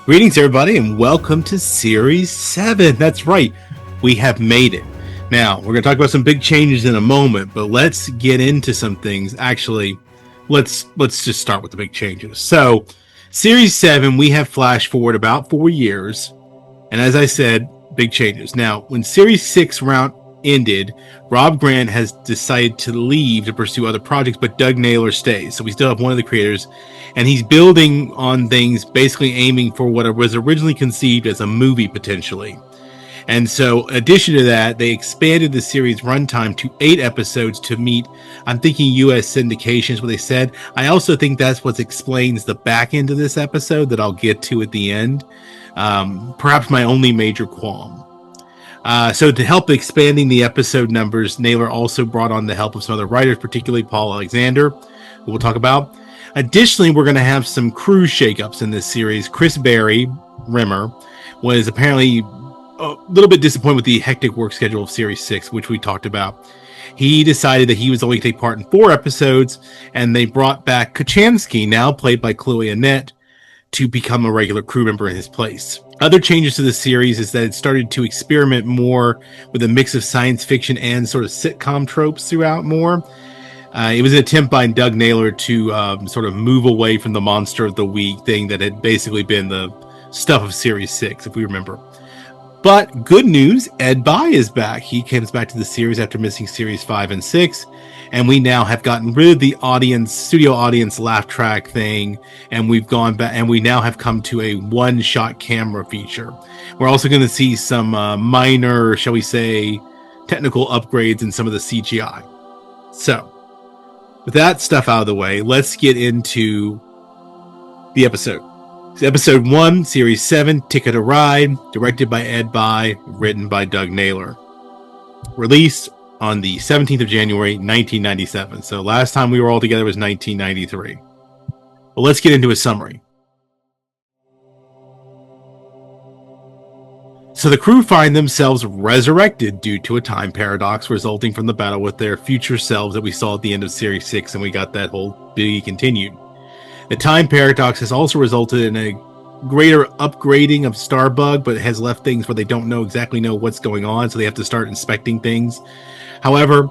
Greetings, everybody, and welcome to Series 7. That's right, we have made it. Now, we're going to talk about some big changes in a moment, but let's get into some things. Actually, let's just start with the big changes. So, Series 7, we have flashed forward about 4 years, and as I said, big changes. Now, when Series 6 round ended, Rob Grant has decided to leave to pursue other projects, but Doug Naylor stays. So we still have one of the creators, and he's building on things, basically aiming for what was originally conceived as a movie potentially. And so, in addition to that, they expanded the series runtime to 8 episodes to meet, I'm thinking, U.S. syndication is what they said. I also think that's what explains the back end of this episode that I'll get to at the end. Perhaps my only major qualm. So to help expanding the episode numbers, Naylor also brought on the help of some other writers, particularly Paul Alexander, who we'll talk about. Additionally, we're going to have some crew shakeups in this series. Chris Rimmer, was apparently a little bit disappointed with the hectic work schedule of Series 6, which we talked about. He decided that he was only going to take part in 4 episodes, and they brought back Kachansky, now played by Chloe Annette, to become a regular crew member in his place. Other changes to the series is that it started to experiment more with a mix of science fiction and sort of sitcom tropes throughout more. It was an attempt by Doug Naylor to sort of move away from the monster of the week thing that had basically been the stuff of Series 6, if we remember. But good news, Ed Bye is back. He comes back to the series after missing Series 5 and 6. And we now have gotten rid of the studio audience laugh track thing. And we've gone back, and we now have come to a one-shot camera feature. We're also going to see some minor, shall we say, technical upgrades in some of the CGI. So, with that stuff out of the way, let's get into the episode. Episode 1, Series 7, Tikka to Ride, directed by Ed Bye, written by Doug Naylor. Released on the 17th of January, 1997. So last time we were all together was 1993. Well, let's get into a summary. So the crew find themselves resurrected due to a time paradox resulting from the battle with their future selves that we saw at the end of Series 6, and we got that whole big continued. The time paradox has also resulted in a greater upgrading of Starbug, but it has left things where they don't exactly know what's going on, so they have to start inspecting things. However,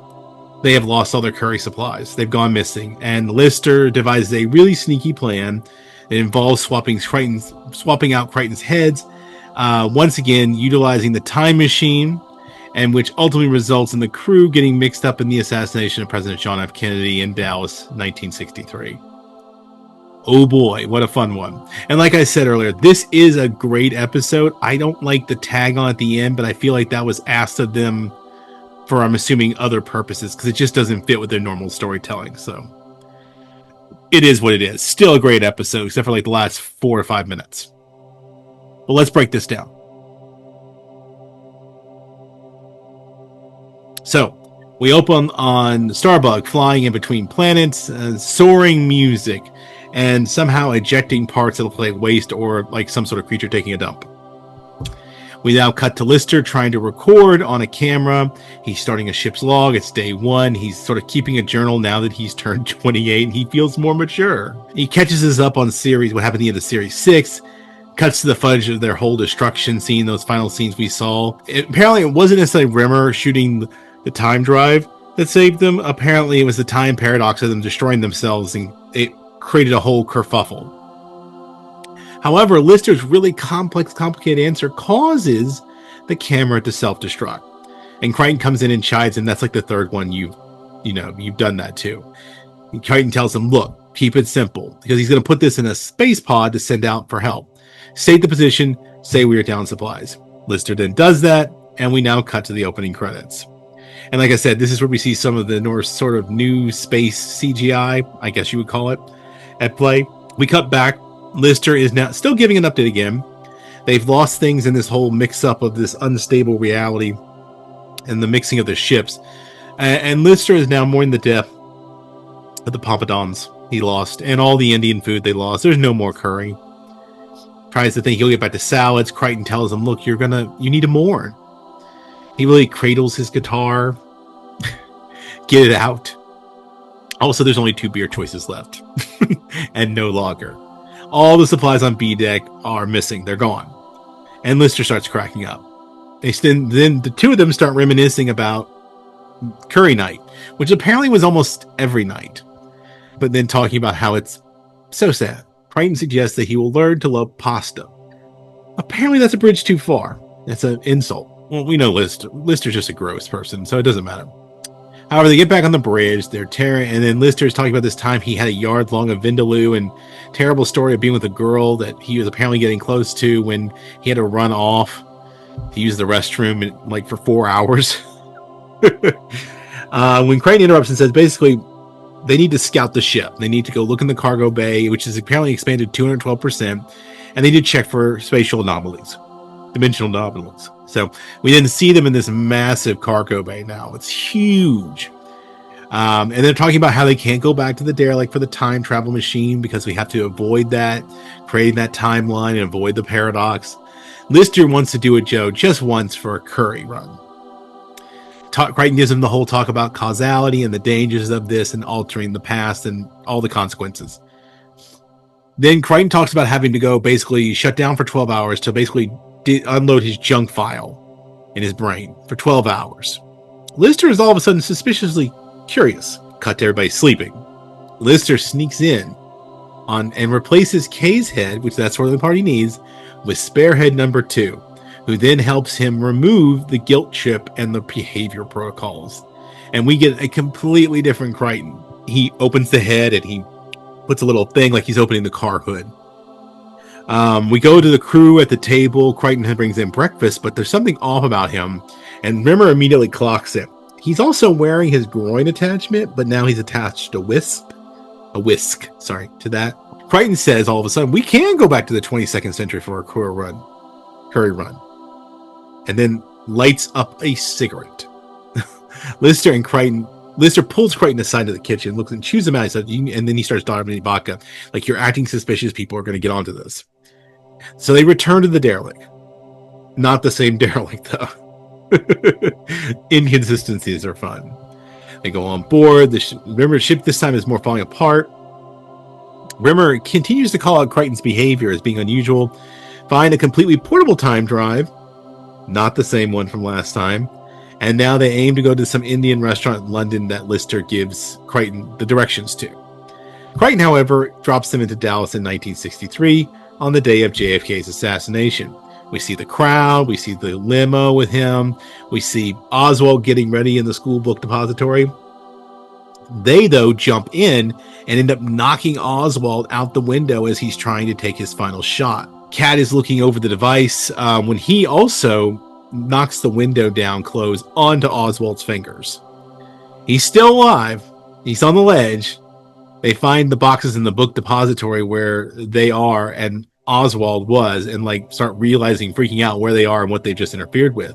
they have lost all their curry supplies. They've gone missing, and Lister devises a really sneaky plan that involves swapping out Crichton's heads, once again utilizing the time machine, and which ultimately results in the crew getting mixed up in the assassination of President John F. Kennedy in Dallas, 1963. Oh boy, what a fun one. And like I said earlier, this is a great episode. I don't like the tag on at the end, but I feel like that was asked of them for, I'm assuming, other purposes, because it just doesn't fit with their normal storytelling. So it is what it is. Still a great episode, except for like the last 4 or 5 minutes. But let's break this down. So we open on Starbug flying in between planets, soaring music, and somehow ejecting parts that look like waste or like some sort of creature taking a dump. We now cut to Lister trying to record on a camera. He's starting a ship's log. It's day 1. He's sort of keeping a journal now that he's turned 28 and he feels more mature. He catches us up on what happened at the end of Series 6. Cuts to the footage of their whole destruction scene, those final scenes we saw. Apparently it wasn't necessarily Rimmer shooting the time drive that saved them. Apparently it was the time paradox of them destroying themselves, and it created a whole kerfuffle. However, Lister's really complicated answer causes the camera to self-destruct. And Crichton comes in and chides, and that's like the third one you've done that too. And Crichton tells him, look, keep it simple, because he's going to put this in a space pod to send out for help. State the position, say we are down supplies. Lister then does that, and we now cut to the opening credits. And like I said, this is where we see some of the sort of new space CGI, I guess you would call it, at play. We cut back. Lister is now still giving an update again. They've lost things in this whole mix-up of this unstable reality and the mixing of the ships. And Lister is now mourning the death of the Pompadons he lost and all the Indian food they lost. There's no more curry. Tries to think he'll get back to salads. Crichton tells him, look, you need to mourn. He really cradles his guitar. Get it out. Also, there's only 2 beer choices left. and no longer. All the supplies on B deck are missing. They're gone. And Lister starts cracking up. Then the two of them start reminiscing about curry night, which apparently was almost every night. But then talking about how it's so sad. Crichton suggests that he will learn to love pasta. Apparently that's a bridge too far. That's an insult. Well, we know Lister. Lister's just a gross person, so it doesn't matter. However, they get back on the bridge. They're tearing, and then Lister's talking about this time he had a yard long of Vindaloo and terrible story of being with a girl that he was apparently getting close to when he had to run off to use the restroom for 4 hours. When Crichton interrupts and says basically they need to scout the ship. They need to go look in the cargo bay, which is apparently expanded 212%, and they need to check for spatial anomalies, dimensional anomalies. So we didn't see them in this massive cargo bay now. It's huge. And they're talking about how they can't go back to the derelict for the time travel machine because we have to avoid that, creating that timeline and avoid the paradox. Lister wants to do it, Joe, just once for a curry run. Crichton gives him the whole talk about causality and the dangers of this and altering the past and all the consequences. Then Crichton talks about having to go basically shut down for 12 hours to basically unload his junk file in his brain for 12 hours. Lister is all of a sudden suspiciously curious. Cut to everybody sleeping. Lister sneaks in and replaces Kay's head, which that's what the party needs, with Sparehead number 2, who then helps him remove the guilt chip and the behavior protocols. And we get a completely different Crichton. He opens the head and he puts a little thing like he's opening the car hood. We go to the crew at the table. Crichton brings in breakfast, but there's something off about him, and Rimmer immediately clocks it. He's also wearing his groin attachment, but now he's attached a whisk to that. Crichton says all of a sudden, we can go back to the 22nd century for a curry run. And then lights up a cigarette. Lister pulls Crichton aside to the kitchen, looks and chews him out, and then he starts dominating vodka. Like, you're acting suspicious, people are going to get onto this. So they return to the derelict. Not the same derelict, though. Inconsistencies are fun. They go on board. The ship this time is more falling apart. Rimmer continues to call out Crichton's behavior as being unusual. Find a completely portable time drive. Not the same one from last time. And now they aim to go to some Indian restaurant in London that Lister gives Crichton the directions to. Crichton, however, drops them into Dallas in 1963 on the day of JFK's assassination. We see the crowd, we see the limo with him, we see Oswald getting ready in the school book depository. They, though, jump in and end up knocking Oswald out the window as he's trying to take his final shot. Cat is looking over the device when he also knocks the window down close onto Oswald's fingers. He's still alive. He's on the ledge. They find the boxes in the book depository where they are and Oswald was, and start realizing, freaking out where they are and what they've just interfered with.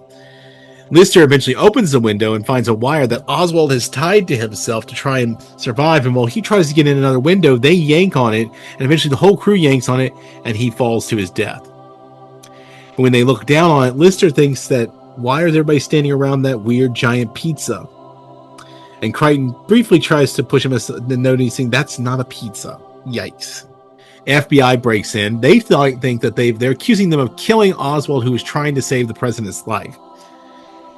Lister eventually opens the window and finds a wire that Oswald has tied to himself to try and survive. And while he tries to get in another window, they yank on it, and eventually the whole crew yanks on it, and he falls to his death. When they look down on it, Lister thinks that why is everybody standing around that weird giant pizza? And Crichton briefly tries to push him aside, noticing that's not a pizza. Yikes. FBI breaks in. They think that they're accusing them of killing Oswald, who was trying to save the president's life.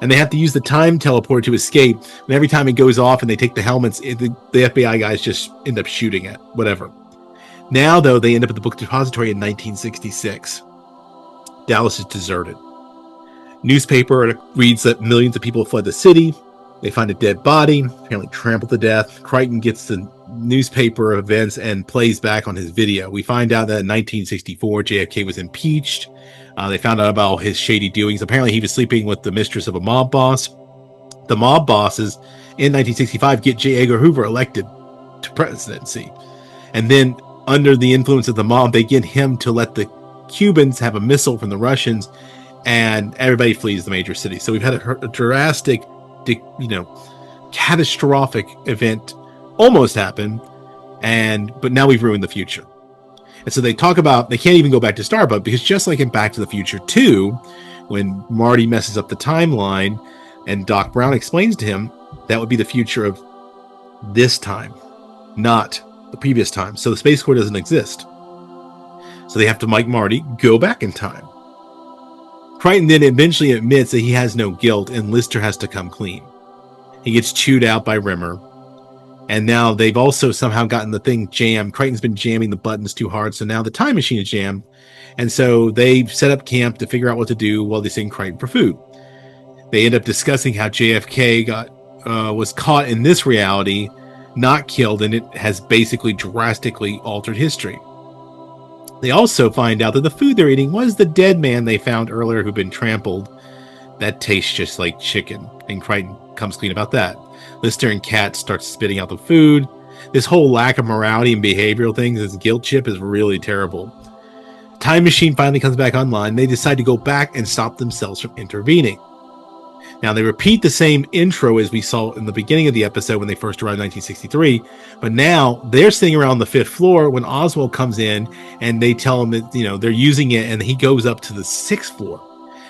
And they have to use the time teleporter to escape. And every time it goes off and they take the helmets, the FBI guys just end up shooting it. Whatever. Now, though, they end up at the book depository in 1966. Dallas is deserted. Newspaper reads that millions of people fled the city. They find a dead body, apparently trampled to death. Crichton gets the newspaper events and plays back on his video. We find out that in 1964, JFK was impeached. They found out about all his shady doings. Apparently, he was sleeping with the mistress of a mob boss. The mob bosses in 1965 get J. Edgar Hoover elected to presidency. And then, under the influence of the mob, they get him to let the Cubans have a missile from the Russians, and everybody flees the major city. So we've had a drastic, catastrophic event almost happen, but now we've ruined the future. And so they talk about they can't even go back to Starbuck because just like in Back to the Future 2, when Marty messes up the timeline and Doc Brown explains to him that would be the future of this time, not the previous time, so the Space Corps doesn't exist. So they have to, like Marty, go back in time. Crichton then eventually admits that he has no guilt, and Lister has to come clean. He gets chewed out by Rimmer, and now they've also somehow gotten the thing jammed. Crichton's been jamming the buttons too hard, so now the time machine is jammed, and so they've set up camp to figure out what to do while they send Crichton for food. They end up discussing how JFK was caught in this reality, not killed, and it has basically drastically altered history. They also find out that the food they're eating was the dead man they found earlier who'd been trampled. That tastes just like chicken, and Crichton comes clean about that. Lister and Kat start spitting out the food. This whole lack of morality and behavioral things, this guilt chip, is really terrible. Time machine finally comes back online. They decide to go back and stop themselves from intervening. Now, they repeat the same intro as we saw in the beginning of the episode when they first arrived in 1963, but now they're sitting around the 5th floor when Oswald comes in and they tell him that, they're using it, and he goes up to the 6th floor.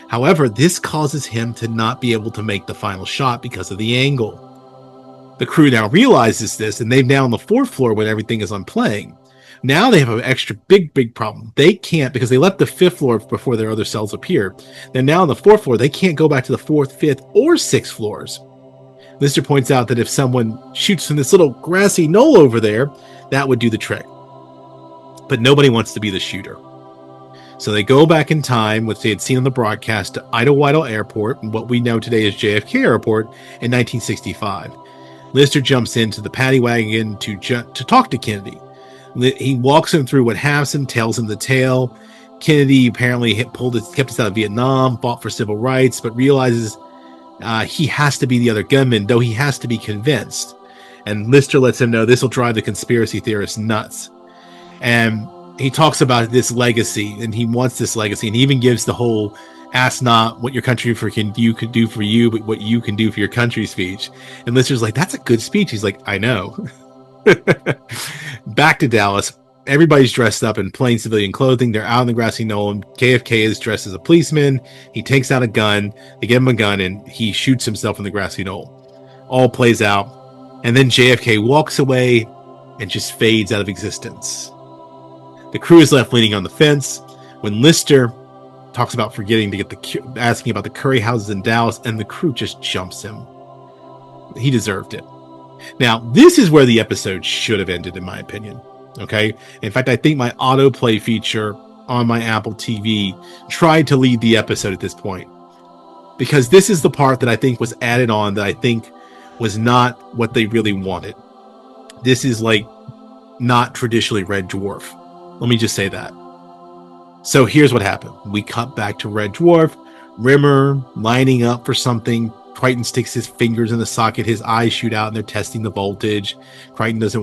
However, this causes him to not be able to make the final shot because of the angle. The crew now realizes this, and they're now on the 4th floor when everything is unplaying. Now they have an extra big problem. They can't, because they left the 5th floor before their other cells appear. They're now on the 4th floor. They can't go back to the 4th, 5th, or 6th floors. Lister points out that if someone shoots from this little grassy knoll over there, that would do the trick. But nobody wants to be the shooter. So they go back in time, which they had seen on the broadcast, to Idlewild Airport, and what we know today as JFK Airport, in 1965. Lister jumps into the paddy wagon to talk to Kennedy. He walks him through what happened, tells him the tale. Kennedy apparently kept us out of Vietnam, fought for civil rights, but realizes he has to be the other gunman, though he has to be convinced. And Lister lets him know this will drive the conspiracy theorists nuts. And he talks about this legacy, and he wants this legacy, and he even gives the whole "ask not what your country can do for you, but what you can do for your country" speech. And Lister's like, "That's a good speech." He's like, "I know." Back to Dallas. Everybody's dressed up in plain civilian clothing. They're out in the grassy knoll, and KFK is dressed as a policeman. He takes out a gun. They give him a gun, and he shoots himself in the grassy knoll. All plays out, and then JFK walks away and just fades out of existence. The crew is left leaning on the fence when Lister talks about forgetting to get asking about the curry houses in Dallas, and the crew just jumps him. He deserved it. Now, this is where the episode should have ended, in my opinion. Okay? In fact, I think my autoplay feature on my Apple TV tried to lead the episode at this point. Because this is the part that I think was added on that I think was not what they really wanted. This is like not traditionally Red Dwarf. Let me just say that. So here's what happened. We cut back to Red Dwarf, Rimmer lining up for something. Crichton sticks his fingers in the socket, his eyes shoot out, and they're testing the voltage. Crichton wants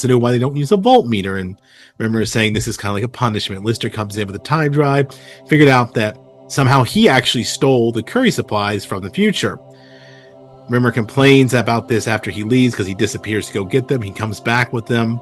to know why they don't use a voltmeter, and Rimmer is saying this is kind of like a punishment. Lister comes in with a time drive, figured out that somehow he actually stole the curry supplies from the future. Rimmer complains about this after he leaves because he disappears to go get them. He comes back with them,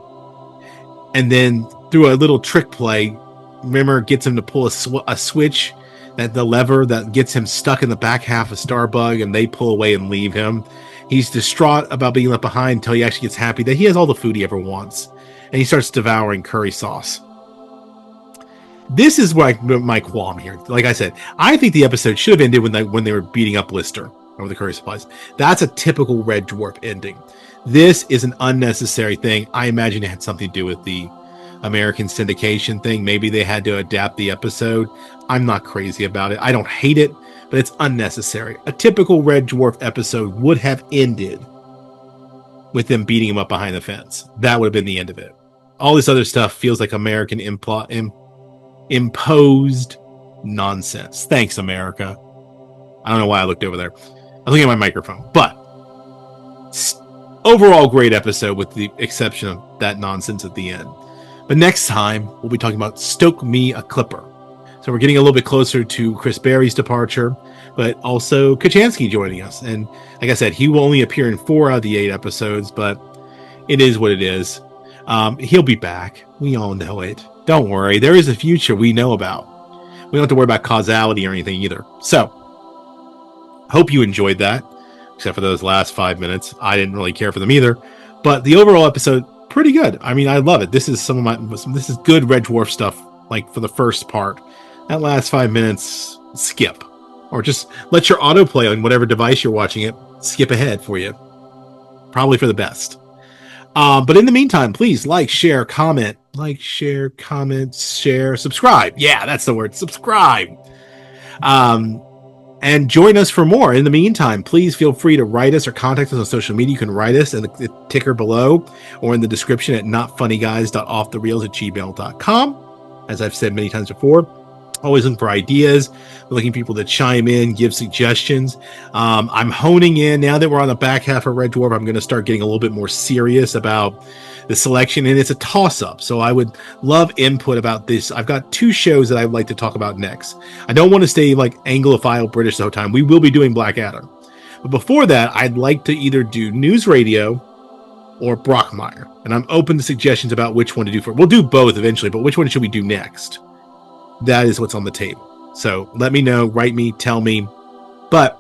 and then through a little trick play, Rimmer gets him to pull a switch, that the lever that gets him stuck in the back half of Starbug, and they pull away and leave him. He's distraught about being left behind until he actually gets happy that he has all the food he ever wants, and he starts devouring curry sauce. This is my qualm here. Like I said, I think the episode should have ended when they were beating up Lister over the curry supplies. That's a typical Red Dwarf ending. This is an unnecessary thing. I imagine it had something to do with the American syndication thing. Maybe they had to adapt the episode. I'm not crazy about it. I don't hate it, but it's unnecessary. A typical Red Dwarf episode would have ended with them beating him up behind the fence. That would have been the end of it. All this other stuff feels like American imposed nonsense. Thanks, America. I don't know why I looked over there. I was looking at my microphone. But overall, great episode with the exception of that nonsense at the end. But next time, we'll be talking about Stoke Me a Clipper. So we're getting a little bit closer to Chris Berry's departure, but also Kachansky joining us. And like I said, he will only appear in 4 out of the 8 episodes, but it is what it is. He'll be back. We all know it. Don't worry. There is a future we know about. We don't have to worry about causality or anything either. So, hope you enjoyed that, except for those last 5 minutes. I didn't really care for them either. But the overall episode, pretty good. I mean, I love it. This is this is good Red Dwarf stuff. Like for the first part, that last 5 minutes, skip, or just let your autoplay on whatever device you're watching it skip ahead for you. Probably for the best. But in the meantime, please share, comment, share, subscribe. Yeah, that's the word, subscribe. And join us for more. In the meantime, please feel free to write us or contact us on social media. You can write us in the ticker below or in the description at notfunnyguys.offthereels@gmail.com. As I've said many times before, always looking for ideas, looking for people to chime in, give suggestions. I'm honing in now that we're on the back half of Red Dwarf. I'm going to start getting a little bit more serious about the selection, and it's a toss-up. So I would love input about this. I've got 2 shows that I'd like to talk about next. I don't want to stay like Anglophile British the whole time. We will be doing Blackadder. But before that, I'd like to either do News Radio or Brockmire. And I'm open to suggestions about which one to do for. We'll do both eventually, but which one should we do next? That is what's on the table. So let me know, write me, tell me. But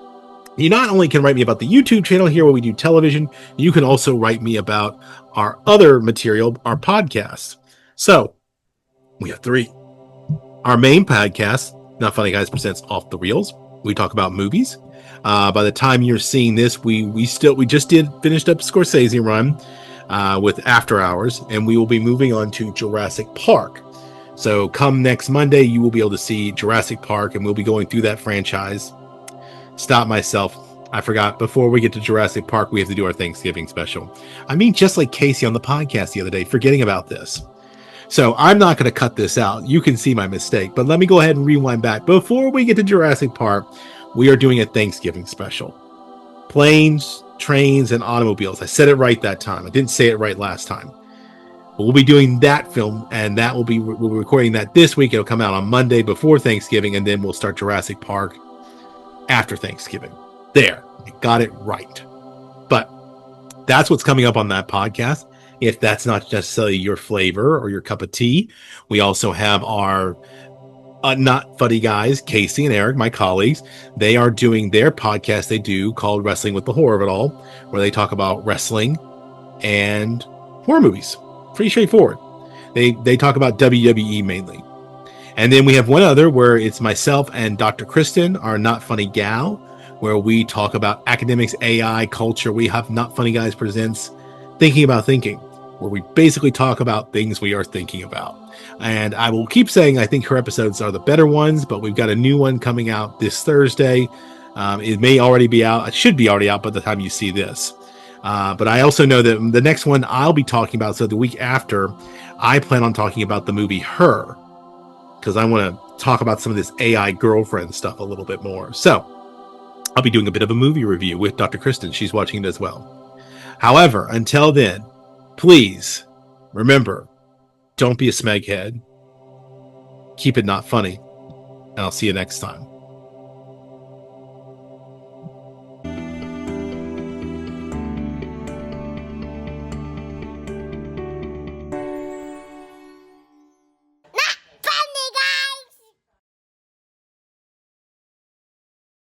you not only can write me about the YouTube channel here where we do television, you can also write me about our other material, our podcast. So we have 3. Our main podcast, Not Funny Guys Presents Off the Reels. We talk about movies. By the time you're seeing this, we just finished up Scorsese run with After Hours, and we will be moving on to Jurassic Park. So come next Monday, you will be able to see Jurassic Park, and we'll be going through that franchise. Stop myself. I forgot. Before we get to Jurassic Park, we have to do our Thanksgiving special. I mean, just like Casey on the podcast the other day, forgetting about this. So I'm not going to cut this out. You can see my mistake, but let me go ahead and rewind back. Before we get to Jurassic Park, we are doing a Thanksgiving special. Planes, trains, and automobiles. I said it right that time. I didn't say it right last time. But we'll be doing that film, and we'll be recording that this week. It'll come out on Monday before Thanksgiving, and then we'll start Jurassic Park after Thanksgiving. There, I got it right. But that's what's coming up on that podcast. If that's not necessarily your flavor or your cup of tea, we also have our Not Funny Guys, Casey and Eric, my colleagues. They are doing their podcast they do called Wrestling with the Horror of It All, where they talk about wrestling and horror movies. Pretty straightforward. They talk about WWE mainly. And then we have one other where it's myself and Dr. Kristen, our Not Funny Gal, where we talk about academics, AI, culture. We have Not Funny Guys Presents Thinking About Thinking, where we basically talk about things we are thinking about. And I will keep saying I think her episodes are the better ones, but we've got a new one coming out this Thursday. It may already be out. It should be already out by the time you see this. But I also know that the next one I'll be talking about, so the week after, I plan on talking about the movie Her, because I want to talk about some of this AI girlfriend stuff a little bit more. So I'll be doing a bit of a movie review with Dr. Kristen. She's watching it as well. However, until then, please remember, don't be a smeghead. Keep it not funny. And I'll see you next time.